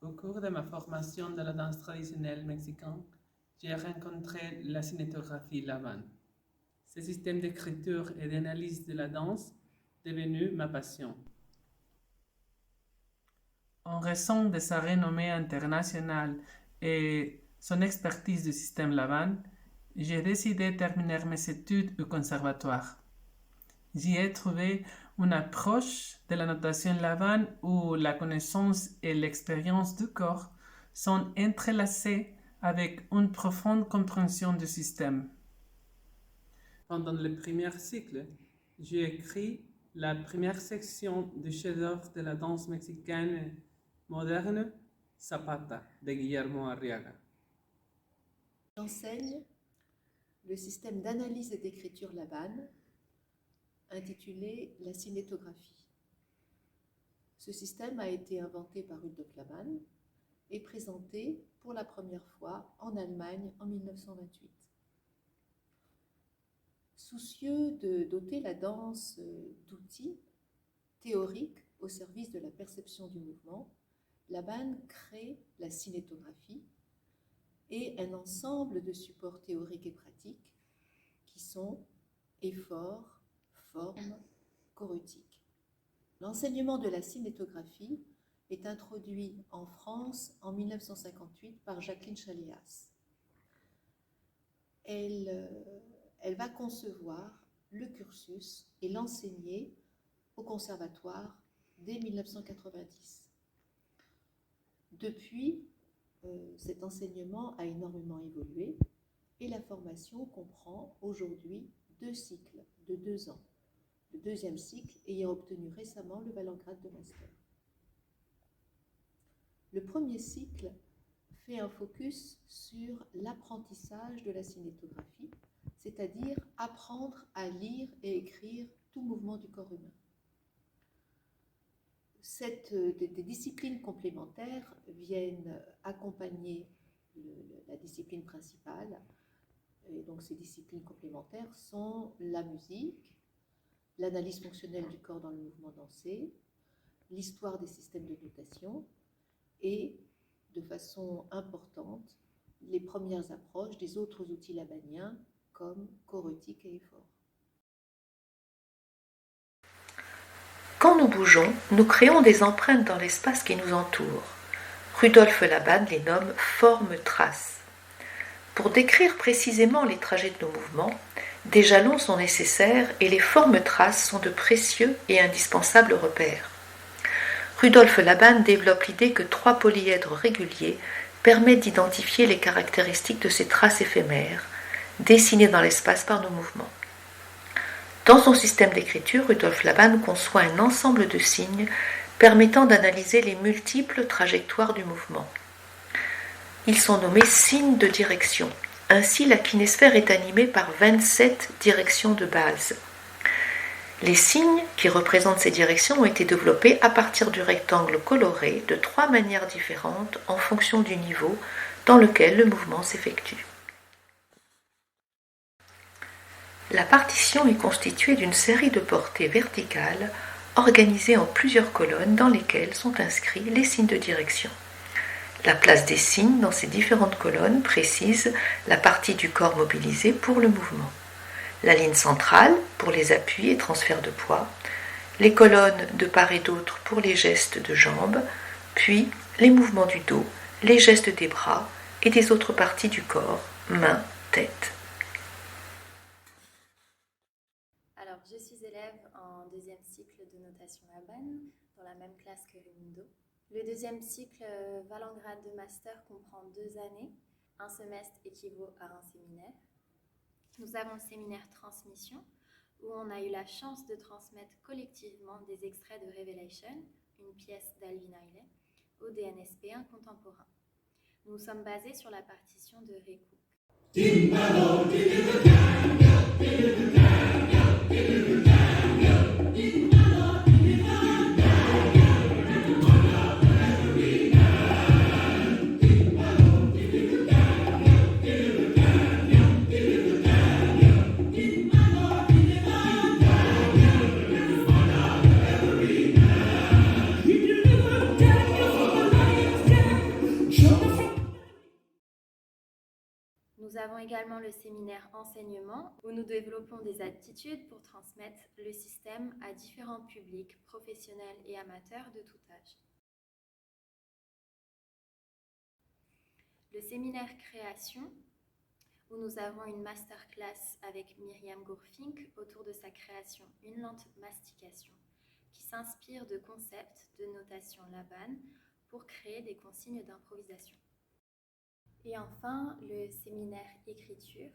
Au cours de ma formation de la danse traditionnelle mexicaine, j'ai rencontré la cinétographie Laban. Ce système d'écriture et d'analyse de la danse est devenu ma passion. En raison de sa renommée internationale et son expertise du système Laban, j'ai décidé de terminer mes études au conservatoire. J'y ai trouvé une approche de la notation Laban où la connaissance et l'expérience du corps sont entrelacées avec une profonde compréhension du système. Pendant le premier cycle, j'ai écrit la première section du chef-d'œuvre de la danse mexicaine moderne, Zapata, de Guillermo Arriaga. J'enseigne le système d'analyse et d'écriture Laban, intitulé la cinétographie. Ce système a été inventé par Rudolf Laban et présenté pour la première fois en Allemagne en 1928. Soucieux de doter la danse d'outils théoriques au service de la perception du mouvement, Laban crée la cinétographie et un ensemble de supports théoriques et pratiques qui sont effort, forme, chorétique. L'enseignement de la cinétographie est introduit en France en 1958 par Jacqueline Chaléas. Elle va concevoir le cursus et l'enseigner au conservatoire dès 1990. Depuis, cet enseignement a énormément évolué et la formation comprend aujourd'hui 2 cycles de 2 ans. Le deuxième cycle ayant obtenu récemment le Valengrad de master. Le premier cycle fait un focus sur l'apprentissage de la cinétographie, c'est-à-dire apprendre à lire et écrire tout mouvement du corps humain. Des disciplines complémentaires viennent accompagner la discipline principale. Et donc ces disciplines complémentaires sont la musique, l'analyse fonctionnelle du corps dans le mouvement dansé, l'histoire des systèmes de notation et, de façon importante, les premières approches des autres outils labaniens comme chorétique et effort. Quand nous bougeons, nous créons des empreintes dans l'espace qui nous entoure. Rudolf Laban les nomme formes-traces. Pour décrire précisément les trajets de nos mouvements, des jalons sont nécessaires et les formes-traces sont de précieux et indispensables repères. Rudolf Laban développe l'idée que 3 polyèdres réguliers permettent d'identifier les caractéristiques de ces traces éphémères, dessinées dans l'espace par nos mouvements. Dans son système d'écriture, Rudolf Laban conçoit un ensemble de signes permettant d'analyser les multiples trajectoires du mouvement. Ils sont nommés signes de direction. Ainsi, la kinésphère est animée par 27 directions de base. Les signes qui représentent ces directions ont été développés à partir du rectangle coloré de 3 manières différentes en fonction du niveau dans lequel le mouvement s'effectue. La partition est constituée d'une série de portées verticales organisées en plusieurs colonnes dans lesquelles sont inscrits les signes de direction. La place des signes dans ces différentes colonnes précise la partie du corps mobilisée pour le mouvement. La ligne centrale pour les appuis et transferts de poids, les colonnes de part et d'autre pour les gestes de jambes, puis les mouvements du dos, les gestes des bras et des autres parties du corps, mains, tête. Alors, je suis élève en 2e cycle de notation Laban, dans la même classe que Raimundo. Le 2e cycle Valengrad de master comprend 2 années. Un semestre équivaut à un séminaire. Nous avons le séminaire transmission, où on a eu la chance de transmettre collectivement des extraits de Revelation, une pièce d'Alvin Ailey, au DNSP1 contemporain. Nous sommes basés sur la partition de Ray Cook. Nous avons également le séminaire enseignement où nous développons des aptitudes pour transmettre le système à différents publics, professionnels et amateurs de tout âge. Le séminaire création où nous avons une masterclass avec Myriam Gourfink autour de sa création Une lente mastication qui s'inspire de concepts de notation Laban pour créer des consignes d'improvisation. Et enfin, le séminaire écriture.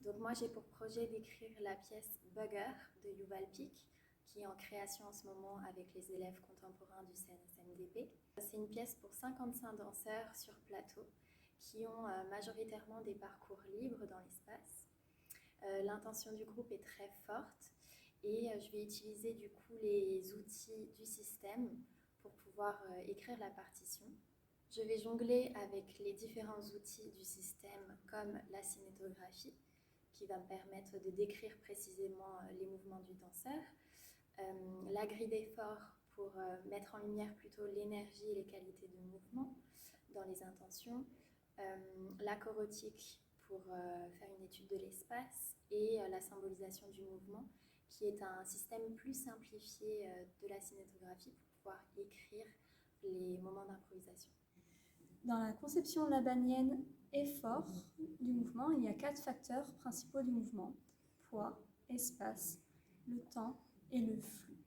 Donc moi, j'ai pour projet d'écrire la pièce Bugger de Yuval Pic, qui est en création en ce moment avec les élèves contemporains du CNSMDP. C'est une pièce pour 55 danseurs sur plateau qui ont majoritairement des parcours libres dans l'espace. L'intention du groupe est très forte et je vais utiliser du coup les outils du système pour pouvoir écrire la partition. Je vais jongler avec les différents outils du système comme la cinétographie qui va me permettre de décrire précisément les mouvements du danseur, la grille d'effort pour mettre en lumière plutôt l'énergie et les qualités de mouvement dans les intentions, la chorotique pour faire une étude de l'espace et la symbolisation du mouvement qui est un système plus simplifié de la cinétographie pour pouvoir écrire les moments d'improvisation. Dans la conception labanienne effort du mouvement, il y a 4 facteurs principaux du mouvement: poids, espace, le temps et le flux.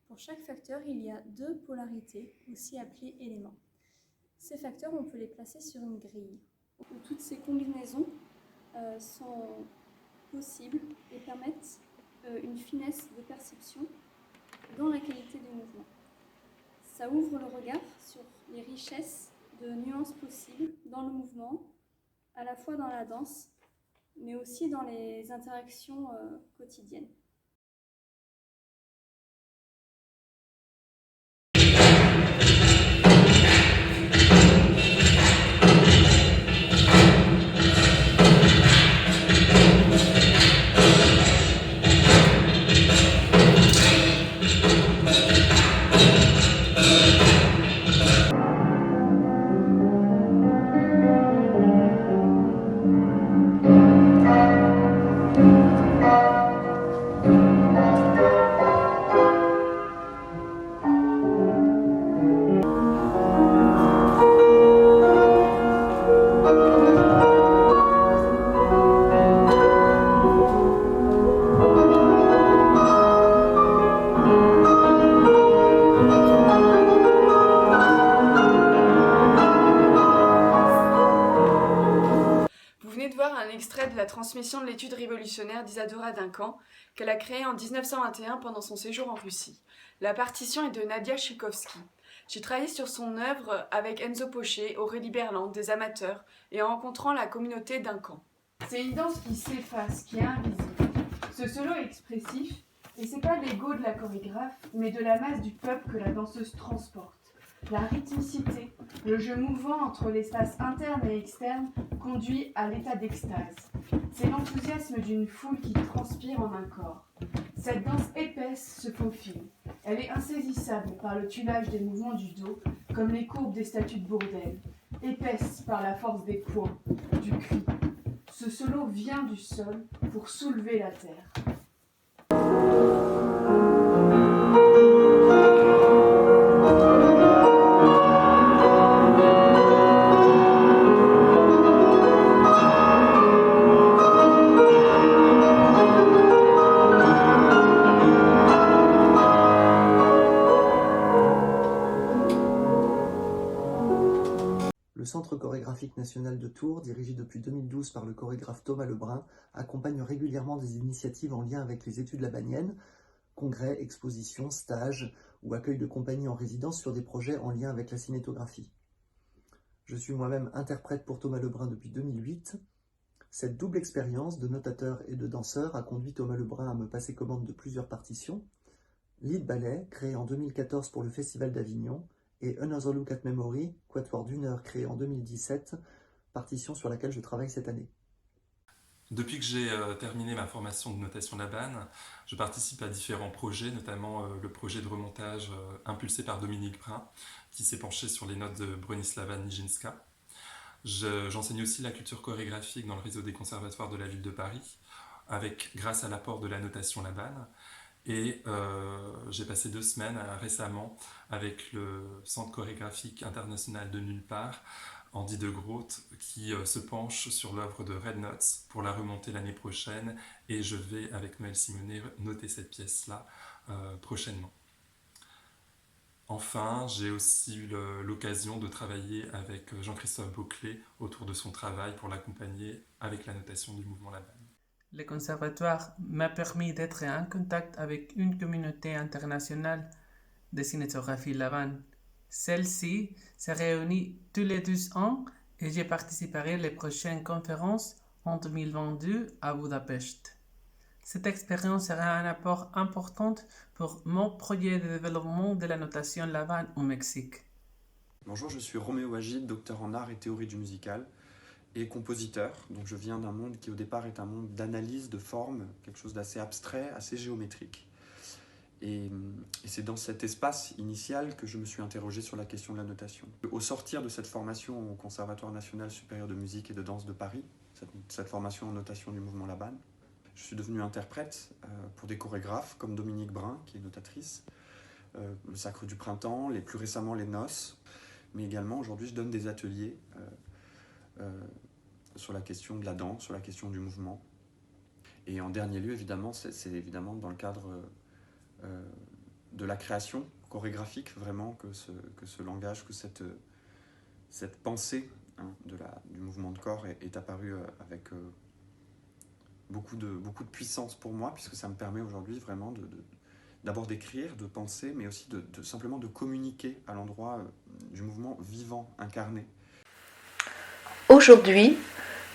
Pour chaque facteur, il y a 2 polarités, aussi appelées éléments. Ces facteurs, on peut les placer sur une grille. Toutes ces combinaisons sont possibles et permettent une finesse de perception dans la qualité du mouvement. Ça ouvre le regard sur les richesses de nuances possibles dans le mouvement, à la fois dans la danse, mais aussi dans les interactions quotidiennes. Extrait de la transmission de l'étude révolutionnaire d'Isadora Duncan qu'elle a créée en 1921 pendant son séjour en Russie. La partition est de Nadia Tchaïkovski. J'ai travaillé sur son œuvre avec Enzo Pochet, Aurélie Berland, des amateurs et en rencontrant la communauté Duncan. C'est une danse qui s'efface, qui est invisible. Ce solo est expressif et c'est pas l'ego de la chorégraphe, mais de la masse du peuple que la danseuse transporte. La rythmicité, le jeu mouvant entre l'espace interne et externe conduit à l'état d'extase. C'est l'enthousiasme d'une foule qui transpire en un corps. Cette danse épaisse se faufile. Elle est insaisissable par le tuilage des mouvements du dos, comme les courbes des statues de Bourdelle. Épaisse par la force des poings, du cri. Ce solo vient du sol pour soulever la terre. Le Centre chorégraphique national de Tours, dirigé depuis 2012 par le chorégraphe Thomas Lebrun, accompagne régulièrement des initiatives en lien avec les études labaniennes, congrès, expositions, stages ou accueil de compagnies en résidence sur des projets en lien avec la cinétographie. Je suis moi-même interprète pour Thomas Lebrun depuis 2008. Cette double expérience de notateur et de danseur a conduit Thomas Lebrun à me passer commande de plusieurs partitions. Lead Ballet, créé en 2014 pour le Festival d'Avignon, et Another Look at Memory, quatuor d'une heure créé en 2017, partition sur laquelle je travaille cette année. Depuis que j'ai terminé ma formation de notation Laban, je participe à différents projets, notamment le projet de remontage impulsé par Dominique Brun, qui s'est penché sur les notes de Bronislava Nijińska. J'enseigne aussi la culture chorégraphique dans le réseau des conservatoires de la ville de Paris, grâce à l'apport de la notation Laban. Et j'ai passé 2 semaines récemment avec le Centre chorégraphique international de Nulle part, Andy de Groot, qui se penche sur l'œuvre de Red Notes pour la remonter l'année prochaine. Et je vais, avec Noël Simonet, noter cette pièce-là prochainement. Enfin, j'ai aussi eu l'occasion de travailler avec Jean-Christophe Beauclé autour de son travail pour l'accompagner avec la notation du mouvement Laban. Le conservatoire m'a permis d'être en contact avec une communauté internationale de cinétographie Laban. Celle-ci se réunit tous les 2 ans et j'ai participé aux prochaines conférences en 2022 à Budapest. Cette expérience sera un apport important pour mon projet de développement de la notation Laban au Mexique. Bonjour, je suis Roméo Agide, docteur en art et théorie du musical et compositeur. Donc je viens d'un monde qui au départ est un monde d'analyse de forme, quelque chose d'assez abstrait, assez géométrique. Et c'est dans cet espace initial que je me suis interrogé sur la question de la notation. Au sortir de cette formation au Conservatoire national supérieur de musique et de danse de Paris, cette formation en notation du mouvement Laban, je suis devenu interprète pour des chorégraphes comme Dominique Brun, qui est notatrice, le Sacre du Printemps, plus récemment les Noces, mais également aujourd'hui je donne des ateliers sur la question de la danse, sur la question du mouvement. Et en dernier lieu, évidemment, c'est évidemment dans le cadre de la création chorégraphique, vraiment, que ce langage, que cette pensée du mouvement de corps est apparue avec beaucoup de puissance pour moi, puisque ça me permet aujourd'hui vraiment d'abord d'écrire, de penser, mais aussi simplement de communiquer à l'endroit du mouvement vivant, incarné. Aujourd'hui,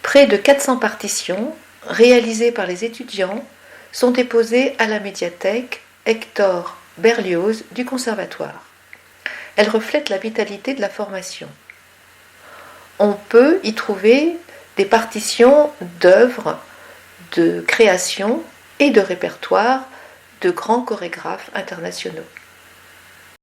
près de 400 partitions réalisées par les étudiants sont déposées à la médiathèque Hector Berlioz du Conservatoire. Elles reflètent la vitalité de la formation. On peut y trouver des partitions d'œuvres de création et de répertoire de grands chorégraphes internationaux.